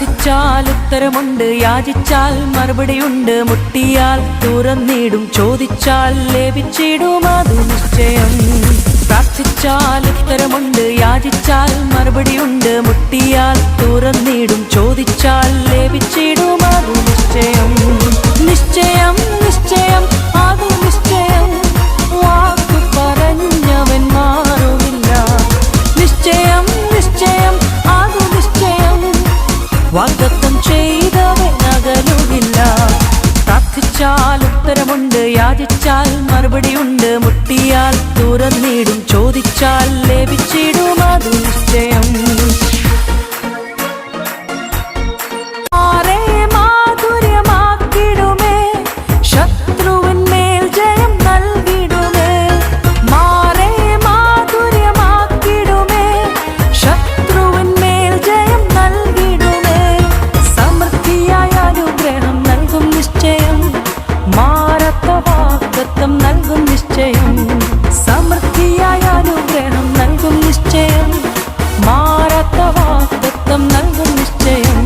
പ്രാർത്ഥിച്ചാൽ ഉത്തരമുണ്ട്, യാചിച്ചാൽ മറുപടിയുണ്ട്, മുട്ടിയാൽ തുറന്നിടും, ചോദിച്ചാൽ ലഭിച്ചിടും, അതു നിശ്ചയം. പ്രാർത്ഥിച്ചാൽ ഉത്തരമുണ്ട്, യാചിച്ചാൽ മറുപടിയുണ്ട്, മുട്ടിയാൽ തുറന്നിടും, ചോദിച്ചാൽ ലഭിച്ചിടും, അതു നിശ്ചയം. നിശ്ചയം നിശ്ചയം അതു നിശ്ചയം, വാക്കു പറഞ്ഞവൻ മാറുമില്ല. നിശ്ചയം നിശ്ചയം അതു നിശ്ചയം, വാഗ്ദത്തം ചെയ്തവൻ അകലുകില്ല. പ്രാർത്ഥിച്ചാൽ ഉത്തരമുണ്ട്, യാചിച്ചാൽ മറുപടിയുണ്ട്, മുട്ടിയാൽ തുറന്നിടും, ചോദിച്ചാൽ ലഭിച്ചിടും, അതു നിശ്ചയം. നൽകും നിശ്ചയം, സമൃദ്ധിയായ അനുഗ്രഹം നൽകും നിശ്ചയം, മാറാത്ത വാഗ്ദത്തം നൽകും നിശ്ചയം.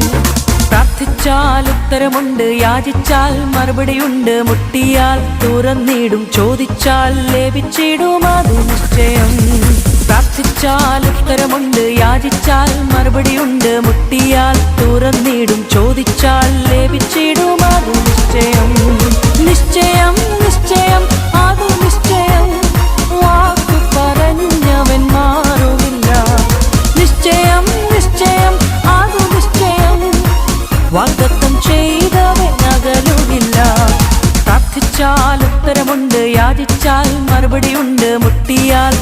പ്രാർത്ഥിച്ചാൽ ഉത്തരമുണ്ട്, യാചിച്ചാൽ മറുപടിയുണ്ട്, മുട്ടിയാൽ തുറന്നിടും, ചോദിച്ചാൽ ലഭിച്ചിടും, അതു നിശ്ചയം. പ്രാർത്ഥിച്ചാൽ ഉത്തരമുണ്ട്, യാചിച്ചാൽ മറുപടിയുണ്ട്, മുട്ടിയാൽ തുറന്നിടും, ചോദിച്ചാൽ ലഭിച്ചിടും, അതു നിശ്ചയം. നിശ്ചയം നിശ്ചയം അതു നിശ്ചയം, വാക്കു പറഞ്ഞവൻ മാറുമില്ല. നിശ്ചയം നിശ്ചയം അതു നിശ്ചയം, വാഗ്ദത്തം ചെയ്തവൻ അകലുകില്ല. പ്രാർത്ഥിച്ചാൽ ഉത്തരമുണ്ട്, യാചിച്ചാൽ മറുപടിയുണ്ട്, മുട്ടിയാൽ